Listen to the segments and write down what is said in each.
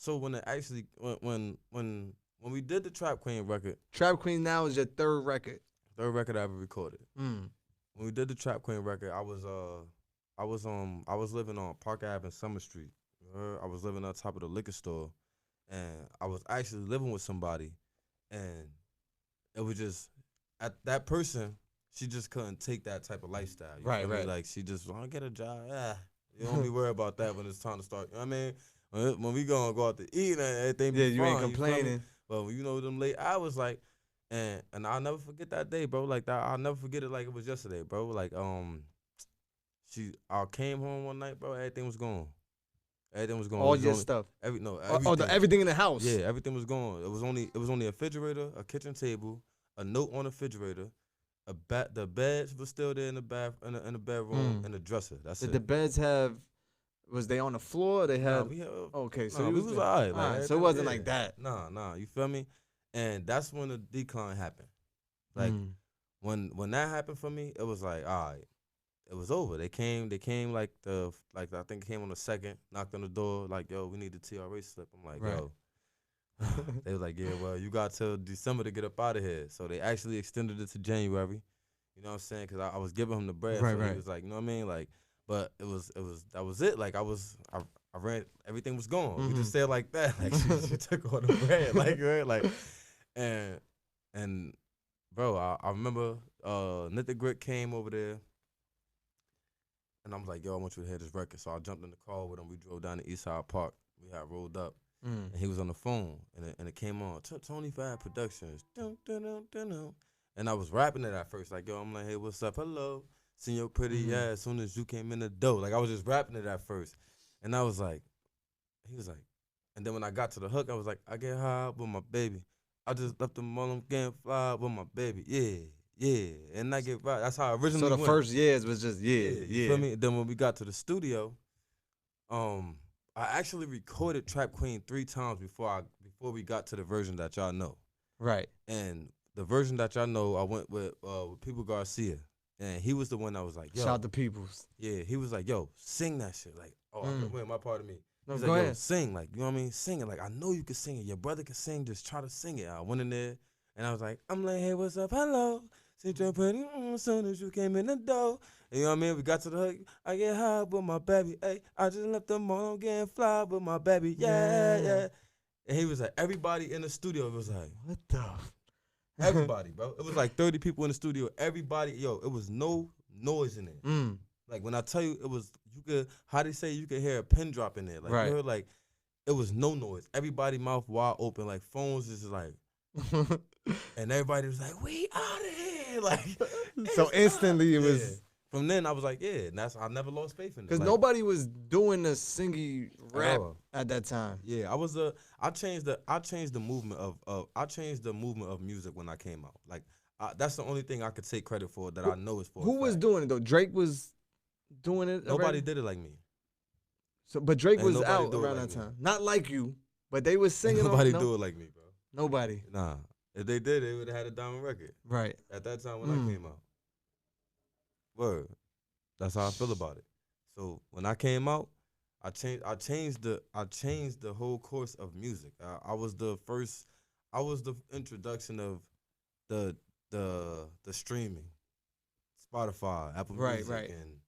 So when it actually when we did the Trap Queen record, Trap Queen now is your third record I ever recorded. Mm. When we did the Trap Queen record, I was living on Park Ave and Summer Street. You heard? I was living on top of the liquor store, and I was actually living with somebody, and it was just at that person. She just couldn't take that type of lifestyle. You Right, feel me? right. Like she just want to get a job. You don't be worried about that when it's time to start. You know what I mean? When we go out to eat and everything be Yeah, you fine, ain't feel me? complaining. But when you know them late hours, like, and I'll never forget that day, bro. Like that, I'll never forget it like it was yesterday, bro. Like I came home one night, bro. Everything was gone. Everything was gone. It All was your only, stuff. everything. Everything in the house. Yeah, everything was gone. It was only a refrigerator, a kitchen table, a note on the refrigerator, the beds was still there in the in the bedroom, and the dresser. That's Did it. the beds have? Was they on the floor? They Nah, had. we had. Okay, so Nah, you we was good. alright. Like Alright, so it everything, wasn't yeah. like that. Nah, you feel me? And that's when the decline happened. Like Mm. when that happened for me, it was like, all right, it was over. They came like I think it came on the second, knocked on the door, like, yo, we need the TRA slip. I'm like, Right. yo. They was like, yeah, well, you got till December to get up out of here. So they actually extended it to January. You know what I'm saying? Because I was giving him the bread. Right, So right. he was like, you know what I mean? Like, but that was it. Like, I ran, everything was gone. We just said like that. Like, she took all the bread. Like, right? Like, and bro, I remember Nitha Grit came over there. And I was like, yo, I want you to hear this record. So I jumped in the car with him. We drove down to East Side Park. We had rolled up. And he was on the phone, and it came on, Tony Five Productions. Dun, dun, dun, dun, dun. And I was rapping it at first, like, yo, I'm like, hey, what's up? Hello. Seen your pretty ass as soon as you came in the door. Like, I was just rapping it at first. And I was like, he was like, and then when I got to the hook, I was like, I get high with my baby. I just left the mall, I'm getting fly with my baby. Yeah. And I get right. That's how I originally So the went. first years was just You feel me? Then when we got to the studio, I actually recorded Trap Queen 3 times before we got to the version that y'all know. Right. And the version that y'all know, I went with People Garcia, and he was the one that was like, yo, shout out to Peoples. Yeah, he was like, yo, sing that shit. Like, wait, my part of me. No, He's go like, yo, ahead. sing. Like, you know what I mean? Sing it. Like, I know you can sing it. Your brother can sing. Just try to sing it. I went in there, and I was like, I'm like, hey, what's up? Hello. Sit your pretty as soon as you came in the door. And you know what I mean? We got to the hook. I get high with my baby. Hey, I just left the mall. I'm getting fly with my baby. Yeah. And he was like, everybody in the studio was like, what the? Everybody, bro. It was like 30 people in the studio. Everybody, yo, it was no noise in it. Like, when I tell you, it was, how they say you could hear a pin drop in there. Like, right. you heard, like, it was no noise. Everybody mouth wide open, like, phones is like, and everybody was like, we out of here. Like, so instantly it was. From then, I was like, yeah, and I never lost faith in it. Because like, nobody was doing the singing rap at that time. Yeah, I changed the movement of music when I came out. Like, that's the only thing I could take credit for that I know is for. Who was doing it though? Drake was doing it. Nobody did it like me. So, but Drake was out around that time. Not like you, but they was singing. Nobody do it like me, bro. Nobody. Nah, if they did, they would have had a diamond record. Right. At that time when I came out. Word. That's how I feel about it. So when I came out, I changed the whole course of music. I was the introduction of the streaming, Spotify, Apple Music, and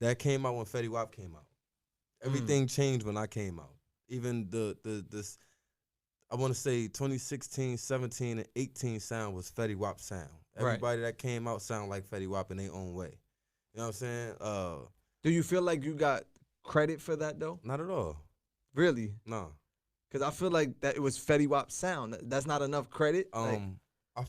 that came out when Fetty Wap came out. Everything changed when I came out. Even this I want to say 2016, 17, and 18 sound was Fetty Wap sound. Everybody that came out sound like Fetty Wap in their own way. You know what I'm saying? Do you feel like you got credit for that though? Not at all. Really? No. Because I feel like that it was Fetty Wap's sound. That's not enough credit. I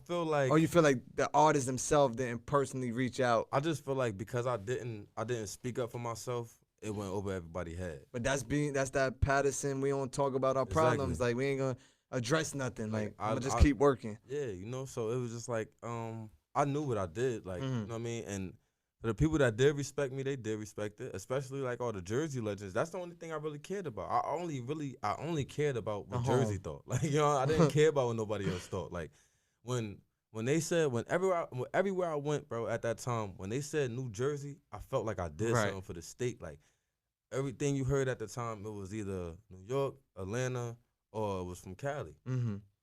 feel like. Or you feel like the artists themselves didn't personally reach out. I just feel like because I didn't speak up for myself, it went over everybody's head. But that's that Patterson. We don't talk about our problems. Like, we ain't gonna address nothing. Like, I'm gonna just keep working. Yeah, you know. So it was just like I knew what I did. Like, you know what I mean. And for the people that did respect me, they did respect it. Especially like all the Jersey legends. That's the only thing I really cared about. I only cared about what Jersey thought. Like, you know, I didn't care about what nobody else thought. Like, when they said everywhere I went, bro, at that time, when they said New Jersey, I felt like I did something for the state. Like, everything you heard at the time, it was either New York, Atlanta, or it was from Cali.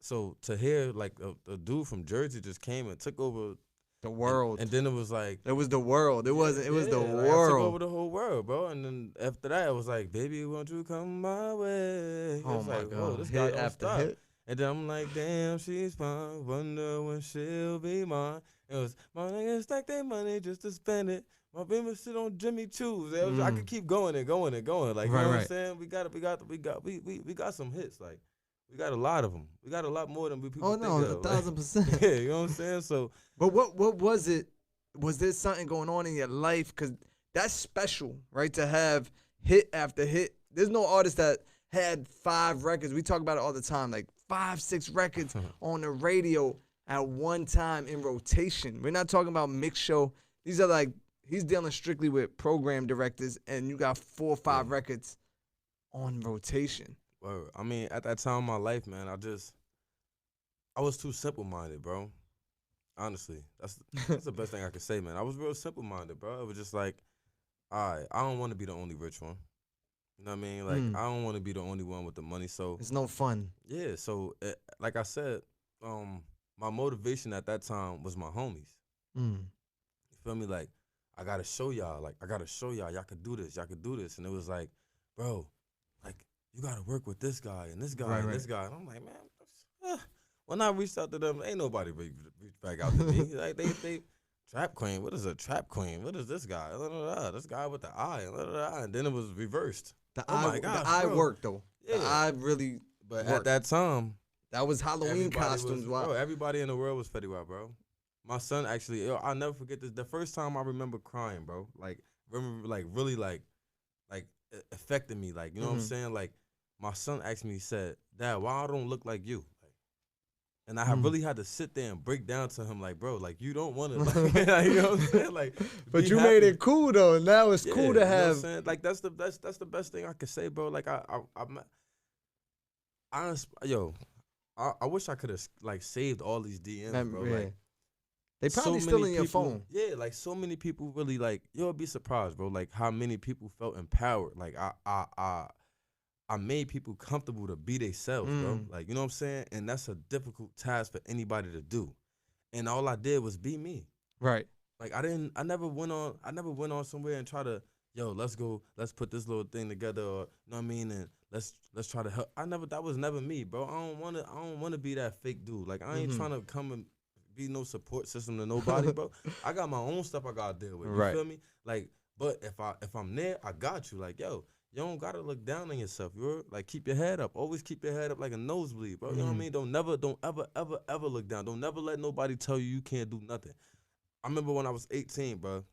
So to hear like a dude from Jersey just came and took over the world, and then it was like it was the world. It wasn't. It was the like, world. I took over the whole world, bro. And then after that, it was like, baby, won't you come my way? Oh it's my like, God, whoa, this hit guy don't after stop. hit. And then I'm like, damn, she's fine. Wonder when she'll be mine. It was my niggas stack their money just to spend it. My baby sit on Jimmy Choo's. I could keep going and going and going. Like, you know what I'm saying? We got some hits. Like, we got a lot of them. We got a lot more than people think of. 1,000%. Yeah, you know what I'm saying? So, but what was it? Was there something going on in your life? Because that's special, right? To have hit after hit. There's no artist that had 5 records. We talk about it all the time, like 5, 6 records on the radio at one time in rotation. We're not talking about mix show. These are like, he's dealing strictly with program directors, and you got 4 or 5 records on rotation. Well, I mean, at that time in my life, man, I was too simple-minded, bro. Honestly, that's the best thing I could say, man. I was real simple-minded, bro. It was just like, all right, I don't want to be the only rich one. You know what I mean? Like, I don't want to be the only one with the money. So it's no fun. Yeah. So, like I said, my motivation at that time was my homies. You feel me? Like, I gotta show y'all. Like, I gotta show y'all. Y'all could do this. Y'all could do this. And it was like, bro, like, you gotta work with this guy and this guy and this guy. And I'm like, man, when I reached out to them, ain't nobody reached back out to me. Like, they trap queen. What is a trap queen? What is this guy? This guy with the eye. And then it was reversed. The eye worked though. Yeah. The eye really. But worked. at that time, that was Halloween costumes. Bro, everybody in the world was Fetty Wap, bro. My son actually, I'll never forget this. The first time I remember crying, bro. Like, remember, like, really, like it affected me. Like, you know what I'm saying? Like, my son asked me, he said, Dad, why I don't look like you? And I really had to sit there and break down to him, like, bro, like, you don't want to, like, you know what I'm saying? Like, but you made it cool though. Now it's cool to have. You know what I'm saying? Like, that's the best thing I could say, bro. Like, I wish I could have like saved all these DMs, bro. Yeah. Like, they probably still in your phone. Yeah, like so many people really like. You'll be surprised, bro. Like how many people felt empowered. Like I made people comfortable to be themselves, bro. Like, you know what I'm saying? And that's a difficult task for anybody to do. And all I did was be me. Right. Like I never went on somewhere and try to, let's put this little thing together, or you know what I mean, and let's try to help. That was never me, bro. I don't wanna be that fake dude. Like I ain't trying to come and be no support system to nobody, bro. I got my own stuff I gotta deal with. You feel me? Like, but if I'm there, I got you. Like, yo, you don't gotta look down on yourself. You're like, keep your head up. Always keep your head up like a nosebleed, bro. You know what I mean? Don't ever look down. Don't never let nobody tell you can't do nothing. I remember when I was 18, bro.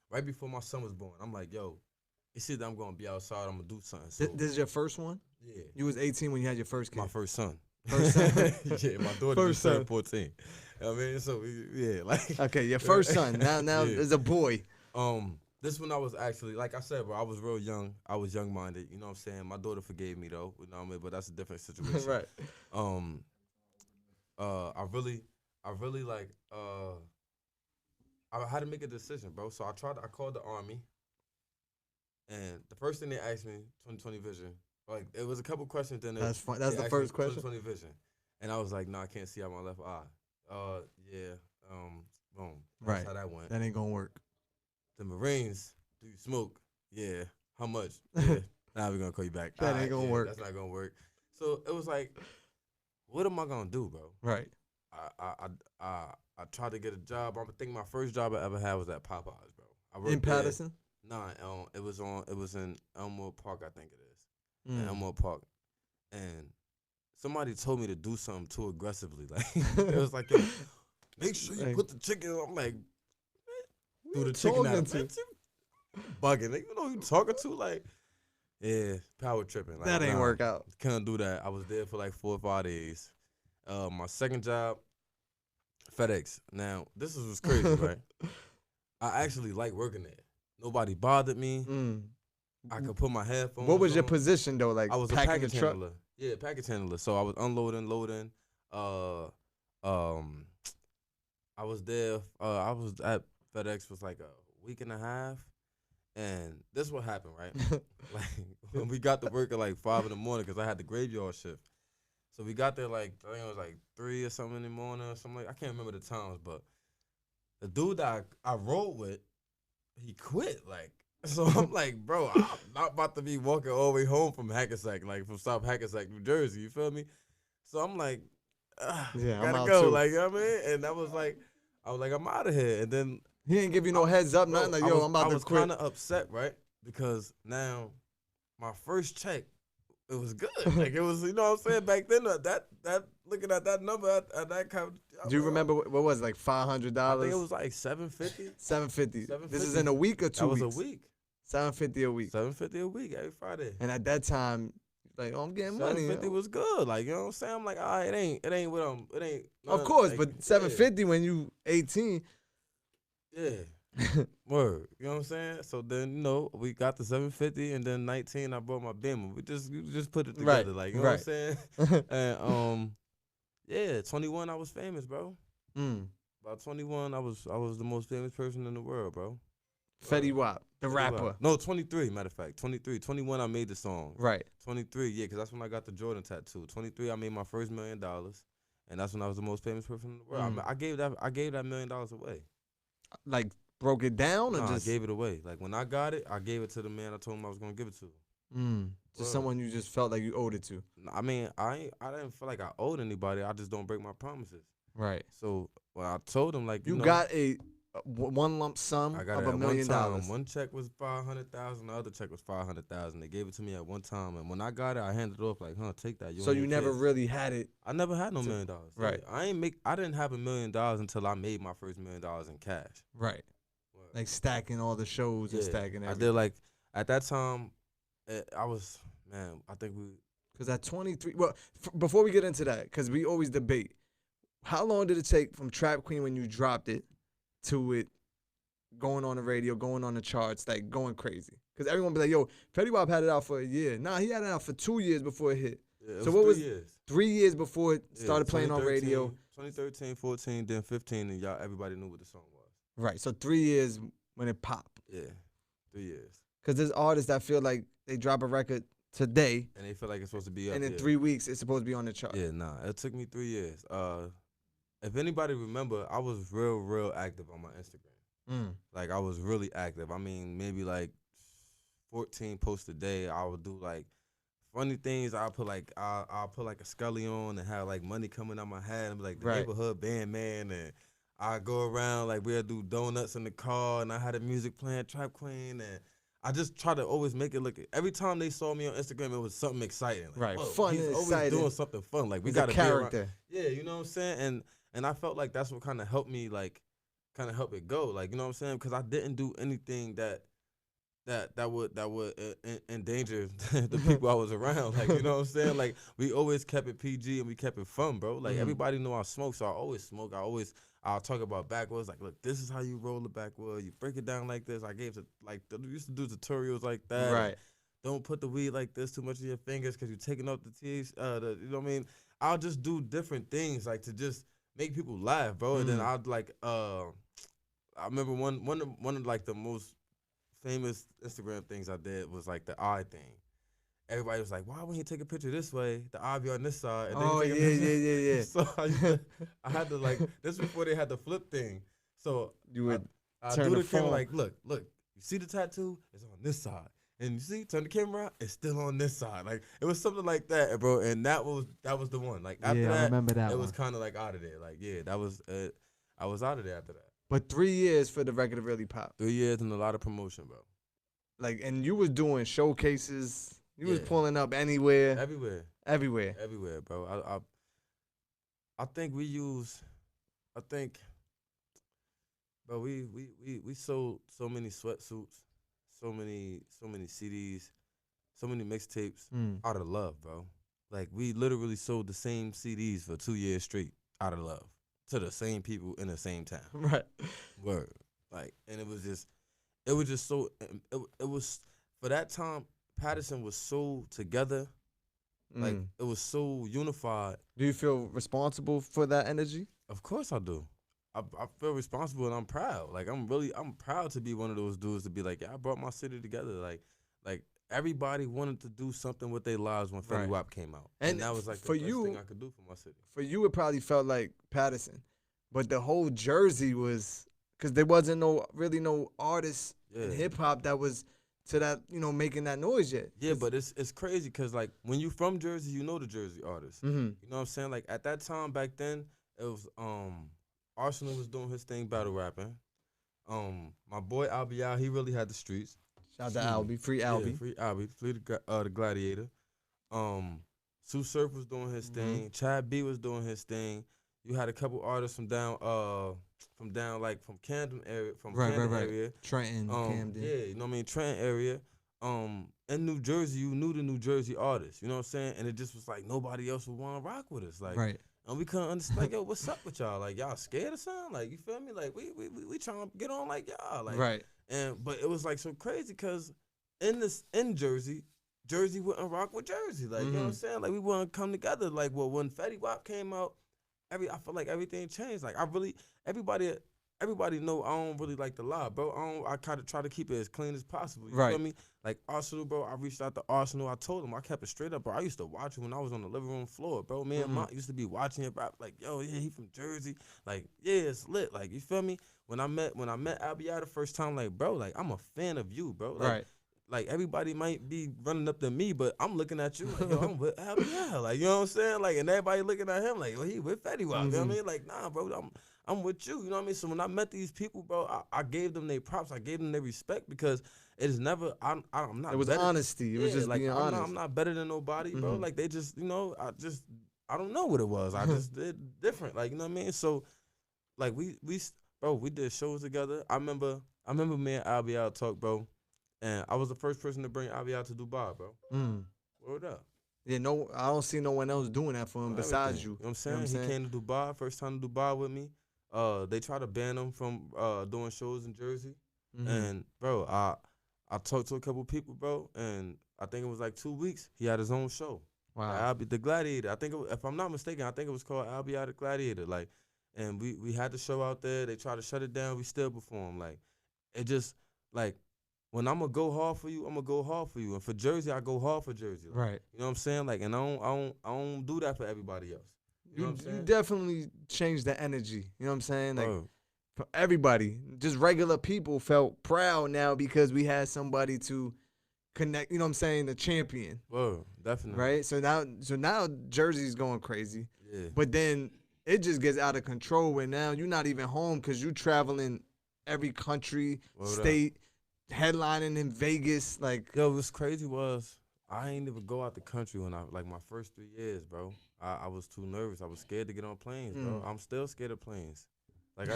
Right before my son was born, I'm like, yo, you see that I'm gonna be outside. I'm gonna do something. So, this is your first one? Yeah. You was 18 when you had your first kid. My first son. First son. Yeah, my daughter just turned 14. You know what I mean, so yeah, like. Okay, your first son. Now there's a boy. This one I was actually, like I said, bro, I was real young. I was young-minded. You know what I'm saying? My daughter forgave me though. You know what I mean? But that's a different situation. Right. I really like. I had to make a decision, bro. So I called the Army, and the first thing they asked me, 20/20 vision. Like, it was a couple questions. Then that's fun. That's the first question. 20/20 vision, and I was like, I can't see out my left eye. Yeah. Boom. That's how that went. That ain't gonna work. The Marines, do you smoke? Yeah. How much? Yeah. Now we're gonna call you back. That ain't gonna work. That's not gonna work. So it was like, what am I gonna do, bro? Right. I tried to get a job. I think my first job I ever had was at Popeyes, bro. I worked in Patterson? Nah, it was in Elmwood Park, I think it is. In Elmwood Park. And somebody told me to do something too aggressively. Like, it was like, yo, make sure you put the chicken. I'm like, do the chicken out. Bugging. Like, you know who you talking to? Like, yeah, power tripping. Like, that ain't work out. Couldn't do that. I was there for like 4 or 5 days. My second job, FedEx. Now, this was crazy, right? I actually like working there. Nobody bothered me. I could put my headphones on. What was your position, though? Like, I was a package handler. Yeah, package handler. So I was unloading, loading. I was there. I was at FedEx for like a week and a half. And this what happened, right? Like when we got to work at like 5 in the morning, cause I had the graveyard shift. So we got there like I think it was like 3 or something in the morning or something. I can't remember the times, but the dude that I rode with, he quit. Like, so I'm like, bro, I'm not about to be walking all the way home from Hackensack, like from South Hackensack, New Jersey. You feel me? So I'm like, Yeah, I'm gotta out go. too. Like, you know what I mean? And I was like, I'm out of here. And then He didn't give you no heads up, nothing. Like, yo, I'm about I to was quit. kind of upset, right? Because now my first check, it was good. Like it was, you know what I'm saying? Back then, that looking at that number at that kind of, Do you remember what was it, like $500? I think it was like $750. $750. This is in a week or 2 That weeks? was a week. $750 a week. $750 a week every Friday. And at that time, like, oh, I'm getting money. $750 was good. Like, you know what I'm saying? I'm like, all right, it ain't what it ain't. Of course, like, but $750 when you 18. Yeah. Word. You know what I'm saying? So then, you know, we got the $750 and then 19 I bought my Beamer. We just put it together. Right, Like, you know what I'm saying? And yeah, 21 I was famous, bro. About 21 I was the most famous person in the world, bro. Fetty Wap, the Fetty rapper. Wap. No, 23, matter of fact. 23. 21 I made the song. Right. 23, yeah, because that's when I got the Jordan tattoo. 23 I made my first $1 million. And that's when I was the most famous person in the world. I gave that $1 million away. Like, broke it down or Nah, just? I gave it away. Like when I got it, I gave it to the man I told him I was gonna give it to. Just someone you just felt like you owed it to. I mean, I didn't feel like I owed anybody. I just don't break my promises. Right. So when I told him, like, you know, got one lump sum I got of it at $1 million. One check was $500,000. The other check was $500,000. They gave it to me at one time, and when I got it, I handed it off like, take that. So you never really had it. I never had no $1 million. Right. Yeah, I didn't have $1 million until I made my first $1 million in cash. Right. Like stacking all the shows and stacking everything. I did like at that time. I was I think we. Because at 23, well, before we get into that, because we always debate, how long did it take from Trap Queen when you dropped it to it going on the radio, going on the charts, like going crazy? Because everyone be like, yo, Fetty Wap had it out for a year. Nah, he had it out for 2 years before it hit. Yeah, so what was 3 years? 3 years before it started playing on radio? 2013, 14, then 15, and everybody knew what the song was. Right, so 3 years when it popped. Yeah, 3 years. Because there's artists that feel like they drop a record today, and they feel like it's supposed to be up and in there. 3 weeks it's supposed to be on the chart. Yeah, nah, it took me 3 years. If anybody remember, I was real active on my Instagram. Like I was really active. I mean, maybe like 14 posts a day. I would do like funny things. I'll put like a Scully on and have like money coming out my hat and be like the neighborhood band man, and I go around like we'll do donuts in the car, and I had the music playing Trap Queen, and I just try to always make it look. Every time they saw me on Instagram, it was something exciting. Like, right, fun he's and always exciting. doing something fun. Like we He's got a character. Yeah, you know what I'm saying. And I felt like that's what kind of helped me, like, kind of help it go. Like, you know what I'm saying? Because I didn't do anything that would endanger the people I was around. Like, you know what I'm saying? Like, we always kept it PG and we kept it fun, bro. Like, everybody knew I smoke, so I always smoke. I'll talk about backwoods. Like, look, this is how you roll the backwood. You break it down like this. I gave it, like, used to do tutorials like that. Right. Don't put the weed like this too much in your fingers because you're taking up the teeth. You know what I mean? I'll just do different things, like, to just make people laugh, bro. And then I'd, like, I remember one of like, the most famous Instagram things I did was like the eye thing. Everybody was like, why wouldn't he take a picture this way? The eye be on this side. And Oh, yeah. So I had to like, this before they had the flip thing. So you would I turn do the camera phone. like, look, you see the tattoo? It's on this side. And you see, turn the camera out, it's still on this side. Like, it was something like that, bro. And that was the one. Like, after that, I remember that it one. was kind of like out of there. Like, yeah, that was, I was out of there after that. But 3 years for the record to really pop. 3 years and a lot of promotion, bro. Like, and you was doing showcases. You was pulling up anywhere. Everywhere, bro. I think we use, bro, we sold so many sweatsuits, so many CDs, so many mixtapes out of love, bro. Like, we literally sold the same CDs for 2 years straight out of love to the same people in the same town. Right. Word. Like, and it was just so, it was, for that time, Patterson was so together. Like, it was so unified. Do you feel responsible for that energy? Of course I do. I feel responsible and I'm proud. Like I'm proud to be one of those dudes to be like, yeah, I brought my city together. Like everybody wanted to do something with their lives when Fetty Right. Wap came out, And and that was like the for best you, thing I could do for my city. for you, it probably felt like Patterson, but the whole Jersey was because there wasn't no artist in Yeah. hip hop that was to that making that noise yet. Yeah, but it's crazy because like when you from Jersey, you know the Jersey artists. Mm-hmm. You know what I'm saying? Like at that time back then, it was Arsenal was doing his thing battle rapping. My boy Albial, he really had the streets. Shout out to Albie, free Yeah, Albie. free Albie, free the Gladiator. Sue Surf was doing his thing. Chad B was doing his thing. You had a couple artists from down like from Camden area, Camden area. Trenton, Camden. Yeah, you know what I mean? Trenton area. In New Jersey, you knew the New Jersey artists. You know what I'm saying? And it just was like nobody else would want to rock with us. Like, Right. and we couldn't understand. Like, yo, what's up with y'all? Like, y'all scared or something? Like, you feel me? Like, we trying to get on like y'all. Like, Right. But it was like so crazy because in Jersey wouldn't rock with Jersey. Like, you know what I'm saying? Like, we wouldn't come together. Like, well, when Fetty Wap came out, I feel like everything changed. Like, everybody know I don't really like to lie, bro. I kind of try to keep it as clean as possible. You Right. feel me? Like Arsenal, bro. I reached out to Arsenal. I told him I kept it straight up, bro. I used to watch him when I was on the living room floor, bro. Me and Mom used to be watching it, rap. Like, yo, yeah, he from Jersey. Like, yeah, it's lit. Like, you feel me? When I met Albion the first time, like, bro, like I'm a fan of you, bro. Like, Right. Like everybody might be running up to me, but I'm looking at you like, yo, I'm with Albion. Like, you know what I'm saying? Like, and everybody looking at him like, oh, he with Fetty Wap. You know what I mean? Like, nah, bro, I'm with you. You know what I mean? So when I met these people, bro, I gave them their props. I gave them their respect because it is never. I'm not. It was better. honesty. It was just like being honest. I'm not better than nobody, bro. Like they just, I don't know what it was. I just did different. Like, you know what I mean? So, like we did shows together. I remember me and Albion talk, bro. And I was the first person to bring Avi out to Dubai, bro. Word up. Yeah, no, I don't see no one else doing that for him besides you. You know what I'm saying? He came to Dubai, first time to Dubai with me. They tried to ban him from doing shows in Jersey. And, bro, I talked to a couple people, bro, and I think it was like 2 weeks. He had his own show. Wow. The Gladiator. I think, if I'm not mistaken, I think it was called Albie the Gladiator. Like, and we had the show out there. They tried to shut it down. We still perform. Like, it just, like, when I'm gonna go hard for you, I'm gonna go hard for you. And for Jersey, I go hard for Jersey. Like, Right. You know what I'm saying? Like, and I don't do that for everybody else. You know what I'm saying? You definitely changed the energy. You know what I'm saying? Like, Bro. for everybody, just regular people felt proud now because we had somebody to connect. You know what I'm saying? The champion. Whoa, definitely. Right. So now Jersey's going crazy. Yeah. But then it just gets out of control where now you're not even home because you traveling every country, state. Headlining in Vegas, like yo, what's crazy was I ain't even go out the country when my first 3 years, bro. I was too nervous. I was scared to get on planes, bro. I'm still scared of planes. Like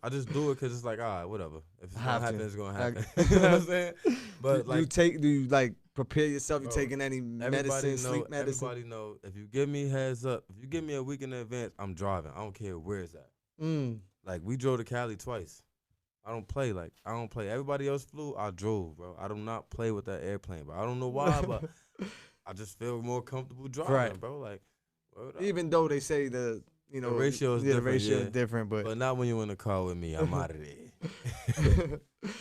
I just do it because it's like, all right, whatever. If it's gonna happen, it's gonna happen. You know what I'm saying? But like, do you like prepare yourself? You taking any medicine, sleep medicine? Everybody know if you give me heads up, if you give me a week in advance, I'm driving. I don't care where it's at. Like we drove to Cali twice. I don't play. Everybody else flew, I drove, bro. I do not play with that airplane, bro. I don't know why, but I just feel more comfortable driving, bro. Like, even though they say the ratio is different. The ratio is different, but not when you're in the car with me. I'm out of there.